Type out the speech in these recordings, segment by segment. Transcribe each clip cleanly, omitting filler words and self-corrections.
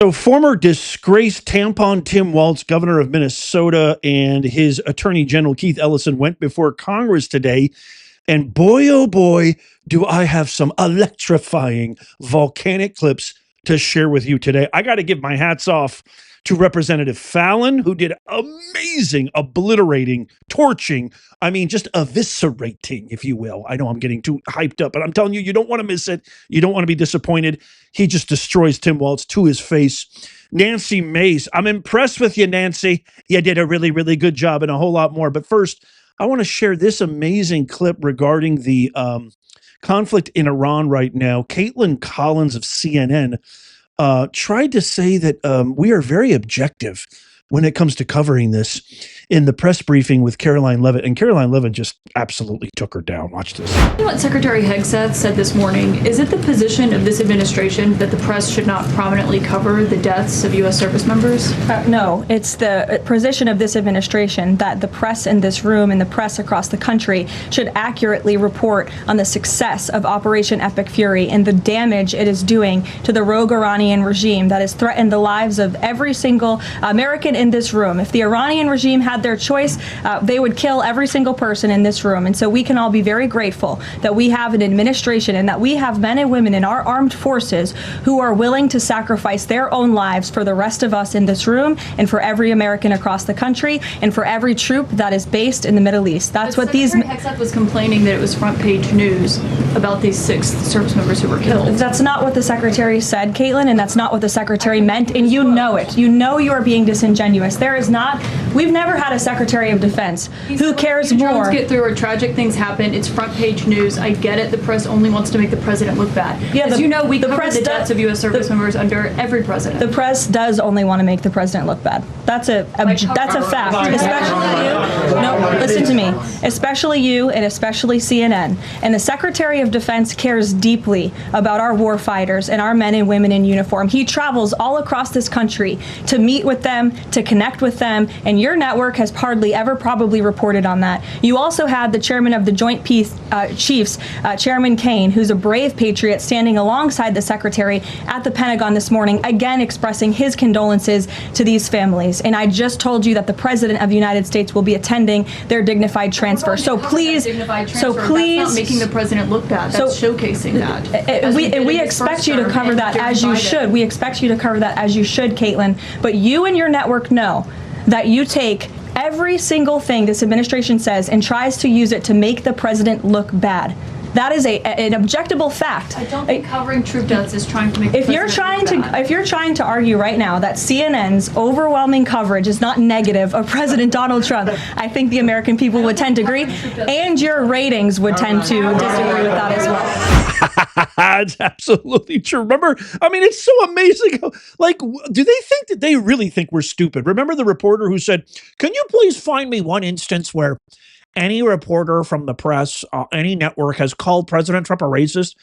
So former disgraced tampon Tim Walz, governor of Minnesota, and his attorney general Keith Ellison went before Congress today. And boy, oh boy, do I have some electrifying volcanic clips to share with you today. I got to give my hats off to Representative Fallon, who did amazing, obliterating, torching, just eviscerating, if you will. I know I'm getting too hyped up, but I'm telling you, you don't want to miss it. You don't want to be disappointed. He just destroys Tim Walz to his face. Nancy Mace, I'm impressed with you, Nancy. You did a really, really good job and a whole lot more. But first, I want to share this amazing clip regarding the conflict in Iran right now. Caitlin Collins of CNN tried to say that we are very objective when it comes to covering this in the press briefing with Caroline Levitt. And Caroline Levitt just absolutely took her down. Watch this. What Secretary Hegseth said this morning, is it the position of this administration that the press should not prominently cover the deaths of U.S. service members? No, it's the position of this administration that the press in this room and the press across the country should accurately report on the success of Operation Epic Fury and the damage it is doing to the rogue Iranian regime that has threatened the lives of every single American in this room. If the Iranian regime had their choice, they would kill every single person in this room. And so we can all be very grateful that we have an administration and that we have men and women in our armed forces who are willing to sacrifice their own lives for the rest of us in this room and for every American across the country and for every troop that is based in the Middle East. That's what these... Secretary Hegseth was complaining that it was front page news about these 6 service members who were killed. That's not what the Secretary said, Caitlin, and that's not what the Secretary meant, and you know it. You know you are being disingenuous. There is not... We've never had a Secretary of Defense who cares more. Drones get through or tragic things happen. It's front page news. I get it. The press only wants to make the president look bad. Yeah, as you know, we cover the deaths of U.S. service members under every president. The press does only want to make the president look bad. That's a fact. Especially you. No, listen to me. Especially you and especially CNN. And the Secretary of Defense cares deeply about our war fighters and our men and women in uniform. He travels all across this country to meet with them, to connect with them, and your network has hardly ever probably reported on that. You also had the chairman of the Joint Chiefs, Chairman Kane, who's a brave patriot, standing alongside the secretary at the Pentagon this morning, again expressing his condolences to these families. And I just told you that the President of the United States will be attending their dignified transfer. So please, that's not making the president look bad. That's showcasing that. We expect you to cover that as you should. We expect you to cover that as you should, Caitlin. But you and your network know that you take every single thing this administration says and tries to use it to make the president look bad. That is an objectable fact. I don't think covering troop deaths is trying to make if you're trying to argue right now that CNN's overwhelming coverage is not negative of President Donald Trump, I think the American people would tend to agree, and your ratings would tend to disagree with that as well. It's absolutely true. Remember, it's so amazing. Do they think that they really think we're stupid? Remember the reporter who said, "Can you please find me one instance where any reporter from the press, any network has called President Trump a racist?"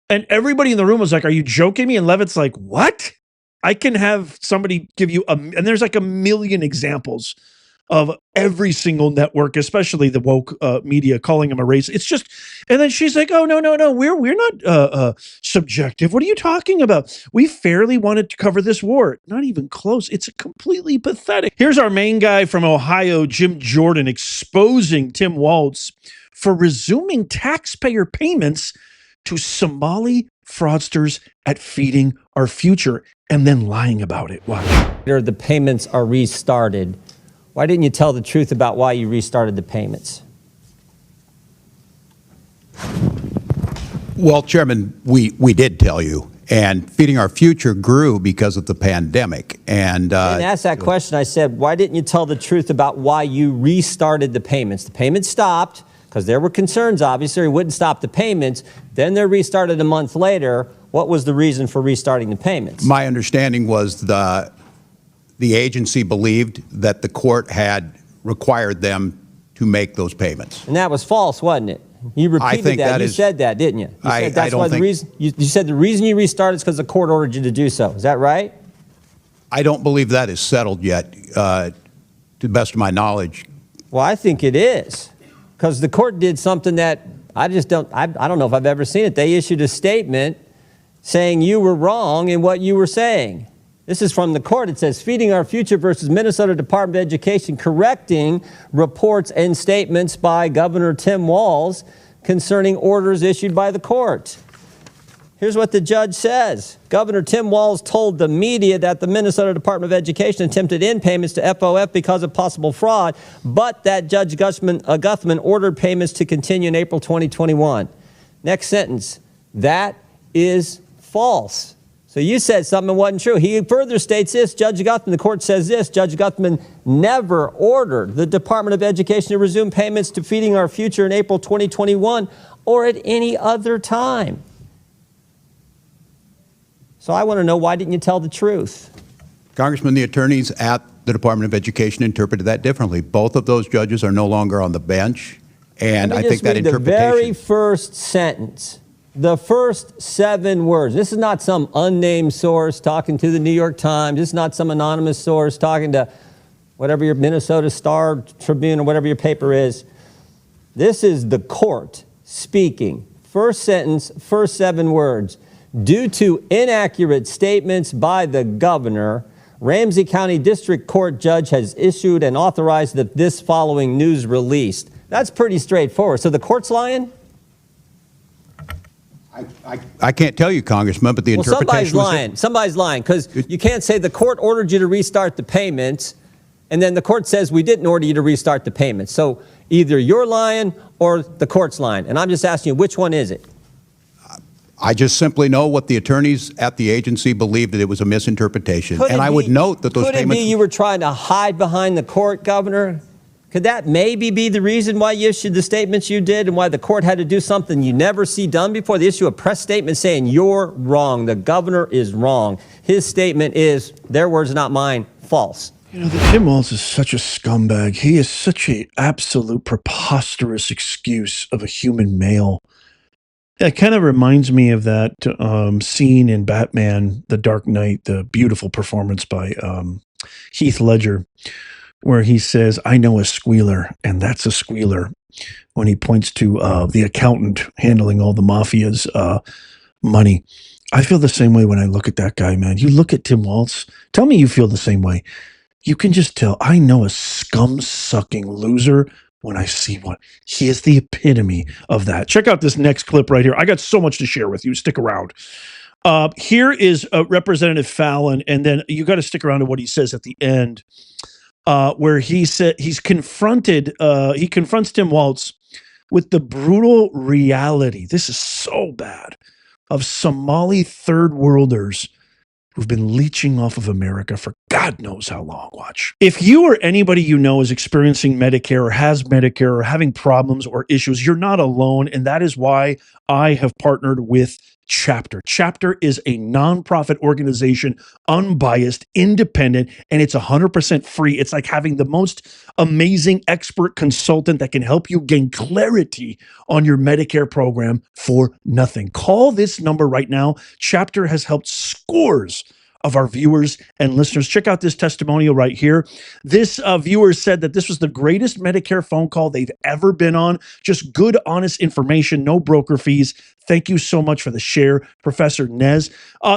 And everybody in the room was like, "Are you joking me?" And Levitt's like, "What? I can have somebody give you and there's like a million examples of every single network, especially the woke media, calling him a racist. It's just," and then she's like, "Oh, no, we're not subjective. What are you talking about? We fairly wanted to cover this war." Not even close. It's completely pathetic. Here's our main guy from Ohio, Jim Jordan, exposing Tim Walz for resuming taxpayer payments to Somali fraudsters at Feeding Our Future and then lying about it. Watch. The payments are restarted. Why didn't you tell the truth about why you restarted the payments? Well, Chairman, we did tell you, and Feeding Our Future grew because of the pandemic. And I didn't ask that question. I said, why didn't you tell the truth about why you restarted the payments? The payments stopped because there were concerns, obviously, it wouldn't stop the payments. Then they're restarted a month later. What was the reason for restarting the payments? My understanding was the agency believed that the court had required them to make those payments. And that was false, wasn't it? You repeated that. You said that, didn't you? I don't think... You said the reason you restarted is because the court ordered you to do so. Is that right? I don't believe that is settled yet, to the best of my knowledge. Well, I think it is. Because the court did something that I don't know if I've ever seen it. They issued a statement saying you were wrong in what you were saying. This is from the court. It says, Feeding Our Future versus Minnesota Department of Education, correcting reports and statements by Governor Tim Walz concerning orders issued by the court. Here's what the judge says. Governor Tim Walz told the media that the Minnesota Department of Education attempted in payments to FOF because of possible fraud, but that Judge Guthman ordered payments to continue in April 2021. Next sentence. That is false. So you said something that wasn't true. He further states this, Judge Guthman, the court says this, Judge Guthman never ordered the Department of Education to resume payments to Feeding Our Future in April 2021 or at any other time. So I want to know, why didn't you tell the truth? Congressman, the attorneys at the Department of Education interpreted that differently. Both of those judges are no longer on the bench, and I think that interpretation... The very first sentence, the first 7 words. This is not some unnamed source talking to the New York Times. This is not some anonymous source talking to whatever your Minnesota Star Tribune or whatever your paper is. This is the court speaking. First sentence, first 7 words. Due to inaccurate statements by the governor, Ramsey County District Court judge has issued and authorized this following news released. That's pretty straightforward. So the court's lying? I can't tell you, Congressman, but the interpretation Somebody's lying, because you can't say the court ordered you to restart the payments, and then the court says we didn't order you to restart the payments. So either you're lying or the court's lying. And I'm just asking you, which one is it? I just simply know what the attorneys at the agency believed, that it was a misinterpretation. And I would note that those payments... Could it be you were trying to hide behind the court, Governor? Could that maybe be the reason why you issued the statements you did and why the court had to do something you never see done before? They issue a press statement saying you're wrong. The governor is wrong. His statement is, their words, not mine, false. You know, Tim Walz is such a scumbag. He is such an absolute preposterous excuse of a human male. It kind of reminds me of that scene in Batman, The Dark Knight, the beautiful performance by Heath Ledger, where he says, I know a squealer, and that's a squealer, when he points to the accountant handling all the mafia's money. I feel the same way when I look at that guy, man. You look at Tim Walz, tell me you feel the same way. You can just tell, I know a scum-sucking loser when I see one. He is the epitome of that. Check out this next clip right here. I got so much to share with you. Stick around. Here is Representative Fallon, and then you got to stick around to what he says at the end, where he said he confronts Tim Walz with the brutal reality. This is so bad, of Somali third worlders who've been leeching off of America for God knows how long. Watch. If you or anybody you know is experiencing Medicare or has Medicare or having problems or issues, you're not alone. And that is why I have partnered with Chapter. Chapter is a nonprofit organization, unbiased, independent, and it's 100% free. It's like having the most amazing expert consultant that can help you gain clarity on your Medicare program for nothing. Call this number right now. Chapter has helped scores of our viewers and listeners. Check out this testimonial right here. This viewer said that this was the greatest Medicare phone call they've ever been on. Just good, honest information, no broker fees. Thank you so much for the share, Professor Nez.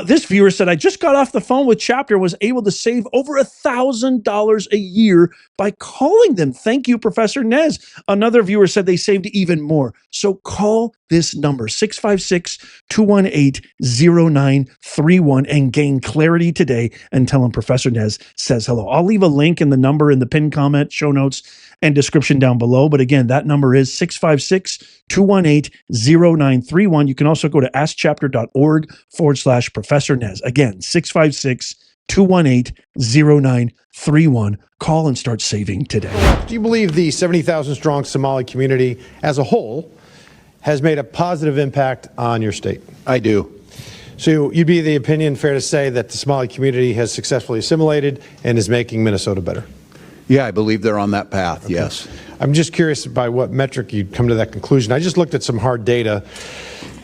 This viewer said, I just got off the phone with Chapter, was able to save over $1,000 a year by calling them. Thank you, Professor Nez. Another viewer said they saved even more. So call this number, 656-218-0931, and gain clarity today and tell them Professor Nez says hello. I'll leave a link in the number in the pinned comment, show notes, and description down below. But again, that number is 656-218-0931. You can also go to askchapter.org/Professor Nez. Again, 656-218-0931. Call and start saving today. Do you believe the 70,000 strong Somali community as a whole has made a positive impact on your state? I do. So you'd be the opinion, fair to say, that the Somali community has successfully assimilated and is making Minnesota better? Yeah, I believe they're on that path, okay. Yes. I'm just curious by what metric you'd come to that conclusion. I just looked at some hard data.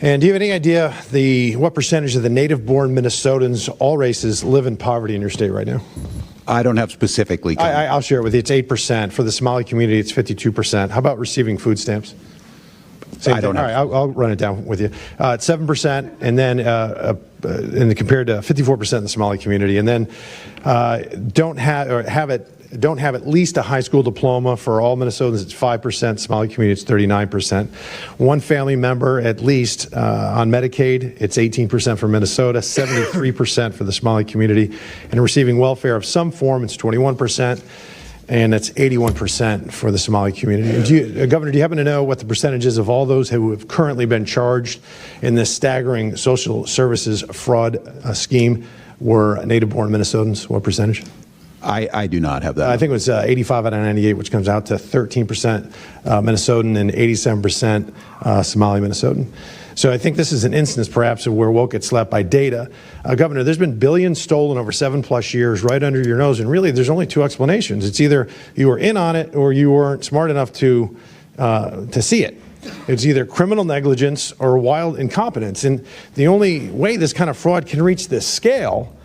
And do you have any idea what percentage of the native-born Minnesotans, all races, live in poverty in your state right now? I don't have specifically. I'll share it with you. It's 8%. For the Somali community, it's 52%. How about receiving food stamps? Same I don't thing. know. All right, I'll run it down with you. It's 7%, and then compared to 54% in the Somali community, and then don't have at least a high school diploma for all Minnesotans. It's 5%. Somali community, it's 39%. One family member at least on Medicaid. It's 18% for Minnesota, 73% for the Somali community, and receiving welfare of some form. It's 21%. And that's 81% for the Somali community. Governor, do you happen to know what the percentages of all those who have currently been charged in this staggering social services fraud scheme were native-born Minnesotans? What percentage? I do not have that. I think it was 85 out of 98, which comes out to 13% Minnesotan and 87% Somali Minnesotan. So I think this is an instance, perhaps, of where woke gets slapped by data. Governor, there's been billions stolen over 7+ years right under your nose, and really there's only two explanations. It's either you were in on it or you weren't smart enough to see it. It's either criminal negligence or wild incompetence. And the only way this kind of fraud can reach this scale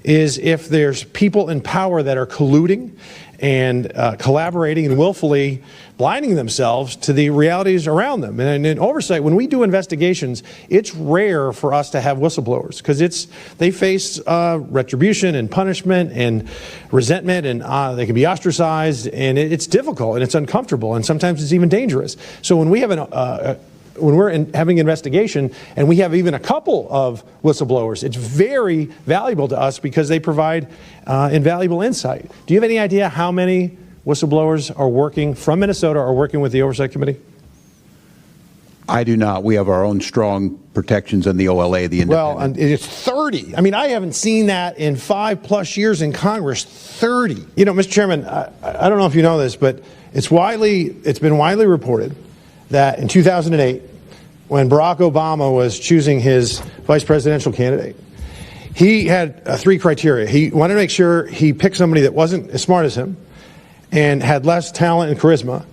is if there's people in power that are colluding and collaborating and willfully blinding themselves to the realities around them. And in oversight, when we do investigations, it's rare for us to have whistleblowers because they face retribution and punishment and resentment, and they can be ostracized, and it's difficult and it's uncomfortable, and sometimes it's even dangerous. So when we have when we're having an investigation and we have even a couple of whistleblowers, it's very valuable to us because they provide invaluable insight. Do you have any idea how many whistleblowers are working from Minnesota or working with the Oversight Committee? I do not. We have our own strong protections in the OLA, the independent. Well, it's 30. I mean, I haven't seen that in 5+ years in Congress, 30. You know, Mr. Chairman, I don't know if you know this, but it's been widely reported that in 2008, when Barack Obama was choosing his vice presidential candidate, he had 3 criteria. He wanted to make sure he picked somebody that wasn't as smart as him and had less talent and charisma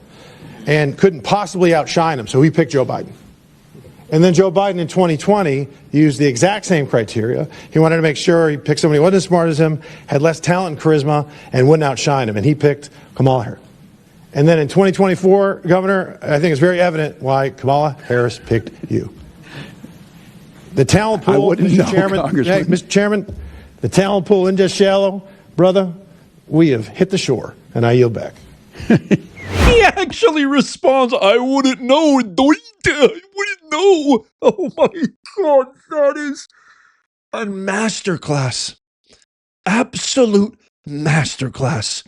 and couldn't possibly outshine him, so he picked Joe Biden. And then Joe Biden in 2020 used the exact same criteria. He wanted to make sure he picked somebody who wasn't as smart as him, had less talent and charisma, and wouldn't outshine him, and he picked Kamala Harris. And then in 2024, Governor, I think it's very evident why Kamala Harris picked you. The talent pool, Mr. Chairman, Mr. Chairman, the talent pool isn't just shallow, brother. We have hit the shore, and I yield back. He actually responds, I wouldn't know. I wouldn't know. Oh my God, that is a masterclass. Absolute masterclass.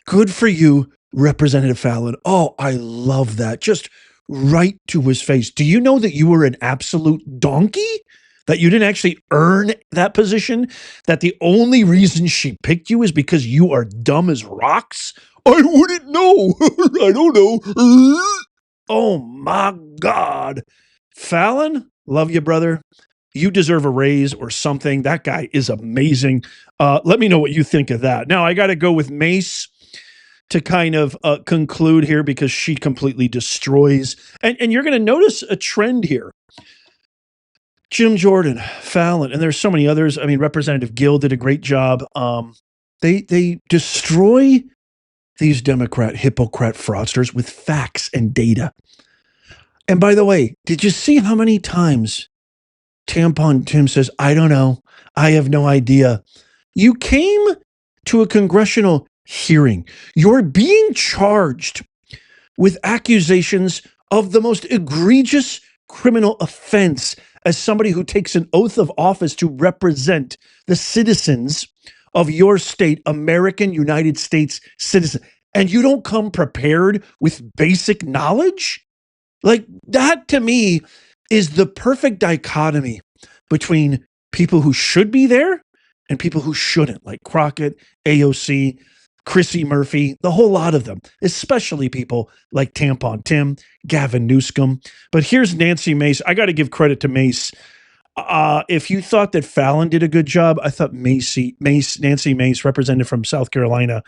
Good for you, Representative Fallon. Oh, I love that. Just right to his face. Do you know that you were an absolute donkey? That you didn't actually earn that position? That the only reason she picked you is because you are dumb as rocks? I wouldn't know. I don't know. Oh my God. Fallon, love you, brother. You deserve a raise or something. That guy is amazing. Let me know what you think of that. Now, I got to go with Mace to kind of conclude here because she completely destroys. And you're going to notice a trend here. Jim Jordan, Fallon, and there's so many others. I mean, Representative Gill did a great job. They destroy these Democrat hypocrite fraudsters with facts and data. And by the way, did you see how many times Tampon Tim says, I don't know, I have no idea? You came to a congressional hearing. You're being charged with accusations of the most egregious criminal offense as somebody who takes an oath of office to represent the citizens of your state, American United States citizen, and you don't come prepared with basic knowledge? Like, that to me is the perfect dichotomy between people who should be there and people who shouldn't, like Crockett, AOC, Chrissy Murphy, the whole lot of them, especially people like Tampon Tim, Gavin Newsom. But here's Nancy Mace. I got to give credit to Mace. If you thought that Fallon did a good job, I thought Nancy Mace, represented from South Carolina,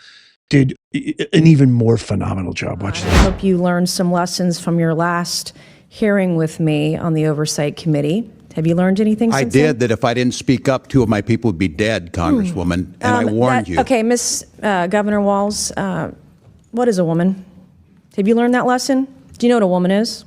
did an even more phenomenal job. Watch this. I hope you learned some lessons from your last hearing with me on the Oversight Committee. Have you learned anything since I did, that if I didn't speak up, 2 of my people would be dead, Congresswoman, and I warned you. Okay, Miss Governor Walz, what is a woman? Have you learned that lesson? Do you know what a woman is?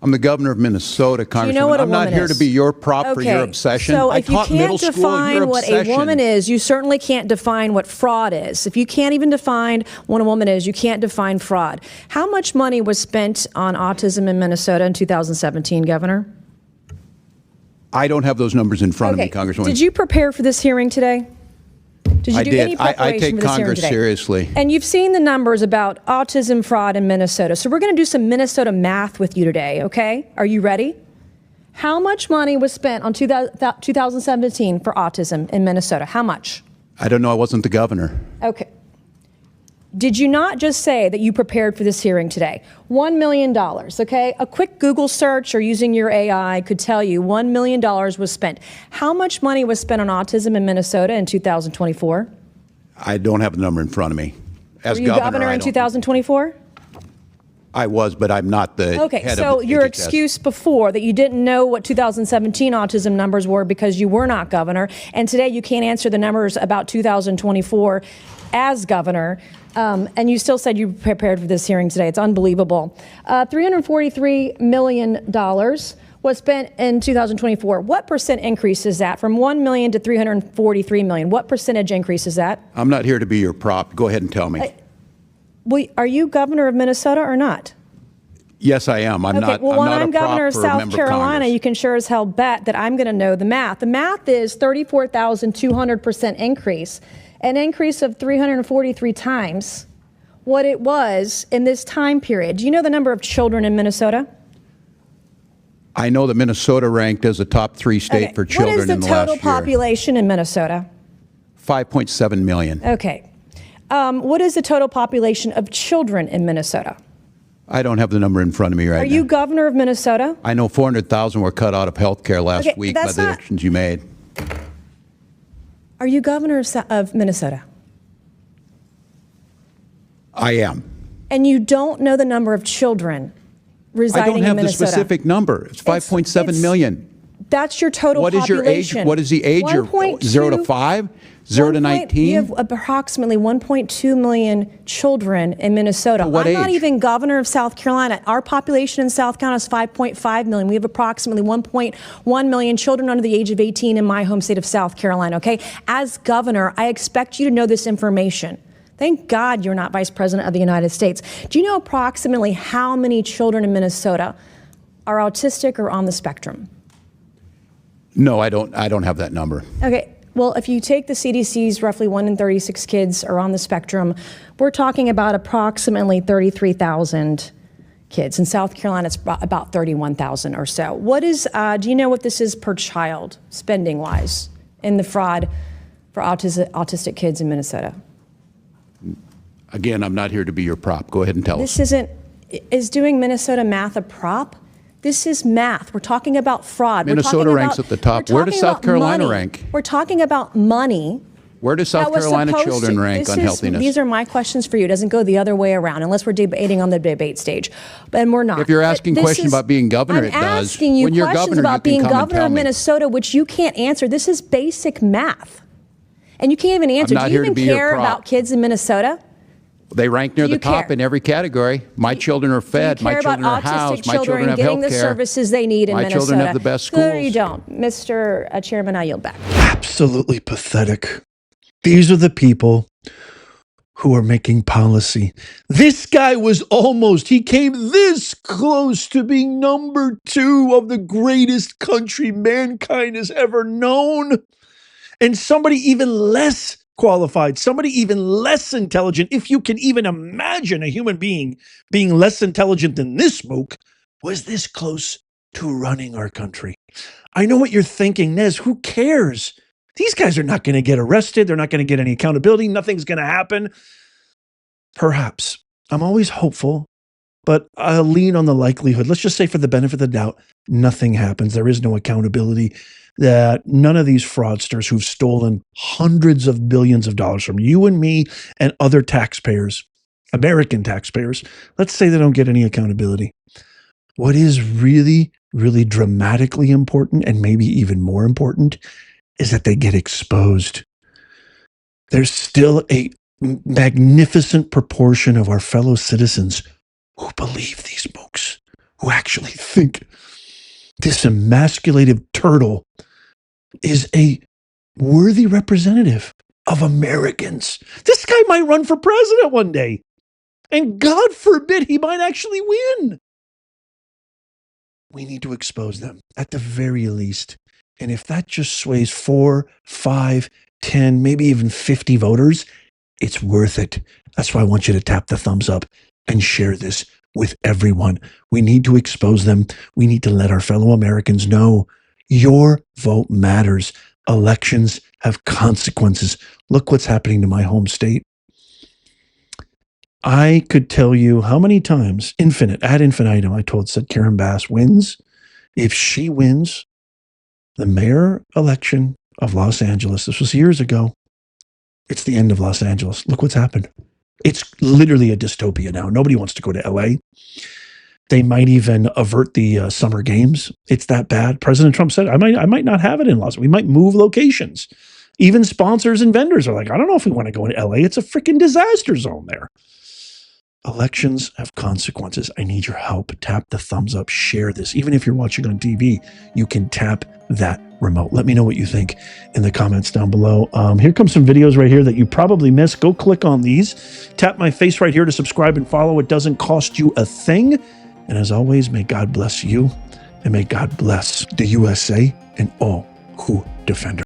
I'm the governor of Minnesota, Congressman. know what a I'm not woman here is? to be your prop for your obsession. So I if you taught middle can't school your define what a obsession. woman is, you certainly can't define what fraud is. If you can't even define what a woman is, you can't define fraud. How much money was spent on autism in Minnesota in 2017, Governor? I don't have those numbers in front of me, Congresswoman. Did you prepare for this hearing today? Did you I do did. any preparation I take for this hearing Congress today? seriously. And you've seen the numbers about autism fraud in Minnesota. So we're going to do some Minnesota math with you today, okay? Are you ready? How much money was spent on 2017 for autism in Minnesota? How much? I don't know. I wasn't the governor. Okay. Did you not just say that you prepared for this hearing today? $1 million, okay? A quick Google search or using your AI could tell you $1 million was spent. How much money was spent on autism in Minnesota in 2024? I don't have the number in front of me. As Were you governor in 2024? I was, but I'm not the Okay, head so of your HHS. excuse before that you didn't know what 2017 autism numbers were because you were not governor, and today you can't answer the numbers about 2024 as governor, and you still said you prepared for this hearing today. It's unbelievable. $343 million was spent in 2024. What percent increase is that from 1 million to 343 million? What percentage increase is that? I'm not here to be your prop. Go ahead and tell me. Well, are you governor of Minnesota or not? Yes, I am. I'm not. Well, I'm when not I'm a prop governor of for a South member of Carolina, Congress. you can sure as hell bet that I'm going to know the math. The math is 34,200% increase, an increase of 343 times what it was in this time period. Do you know the number of children in Minnesota? I know that Minnesota ranked as a top 3 state for children in the last year. What is the total population in Minnesota? 5.7 million. Okay. What is the total population of children in Minnesota? I don't have the number in front of me right now. Are you governor of Minnesota? I know 400,000 were cut out of health care last week by the actions you made. Are you governor of Minnesota? I am. And you don't know the number of children residing in Minnesota? I don't have the specific number. It's 5.7 million. That's your total population. What is your age? What is the age? 0 to 5? 0 to 19? You have approximately 1.2 million children in Minnesota. What I'm not age? even governor of South Carolina. Our population in South Carolina is 5.5 million. We have approximately 1.1 million children under the age of 18 in my home state of South Carolina, okay? As governor, I expect you to know this information. Thank God you're not Vice President of the United States. Do you know approximately how many children in Minnesota are autistic or on the spectrum? No, I don't have that number. Okay. Well, if you take the CDC's roughly 1 in 36 kids are on the spectrum, we're talking about approximately 33,000 kids. In South Carolina, it's about 31,000 or so. What is, do you know what this is per child, spending-wise, in the fraud for autistic kids in Minnesota? Again, I'm not here to be your prop. Go ahead and tell us. Is doing Minnesota math a prop? This is math. We're talking about fraud. Minnesota ranks at the top. Where does South Carolina rank? We're talking about money. Where do South Carolina children rank on healthiness? These are my questions for you. It doesn't go the other way around unless we're debating on the debate stage. And we're not. If you're asking questions about being governor, it does. I'm asking you When you're questions governor, about you being can come and governor tell of me. Minnesota, which you can't answer. This is basic math. And you can't even answer. not Do you here to even be your care prop. about kids in Minnesota? They rank near Do the you top care? in every category. My children are fed. My children are housed. My children have getting health the care. services they need in My Minnesota. children have the best schools. No, you don't. Mr. Chairman, I yield back. Absolutely pathetic. These are the people who are making policy. This guy he came this close to being number 2 of the greatest country mankind has ever known. And somebody even less qualified, somebody even less intelligent, if you can even imagine a human being being less intelligent than this smoke, was this close to running our country. I know what you're thinking, Nez. Who cares? These guys are not going to get arrested. They're not going to get any accountability. Nothing's going to happen. Perhaps. I'm always hopeful, but I'll lean on the likelihood. Let's just say for the benefit of the doubt, nothing happens. There is no accountability. That none of these fraudsters who've stolen hundreds of billions of dollars from you and me and other taxpayers, American taxpayers, let's say they don't get any accountability. What is really, really dramatically important, and maybe even more important, is that they get exposed. There's still a magnificent proportion of our fellow citizens who believe these mooks, who actually think this emasculative turtle is a worthy representative of Americans. This guy might run for president one day. And God forbid he might actually win. We need to expose them at the very least. And if that just sways 4, 5, 10, maybe even 50 voters, it's worth it. That's why I want you to tap the thumbs up and share this with everyone. We need to expose them. We need to let our fellow Americans know your vote matters. Elections have consequences. Look what's happening to my home state. I could tell you how many times, ad infinitum, said Karen Bass wins. If she wins the mayor election of Los Angeles, this was years ago, it's the end of Los Angeles. Look what's happened. It's literally a dystopia now. Nobody wants to go to LA. They might even avert the summer games. It's that bad. President Trump said, I might not have it in Los Angeles. We might move locations. Even sponsors and vendors are like, I don't know if we want to go into LA. It's a freaking disaster zone there. Elections have consequences. I need your help. Tap the thumbs up. Share this. Even if you're watching on TV, you can tap that remote. Let me know what you think in the comments down below. Here comes some videos right here that you probably missed. Go click on these. Tap my face right here to subscribe and follow. It doesn't cost you a thing. And as always, may God bless you and may God bless the USA and all who defend her.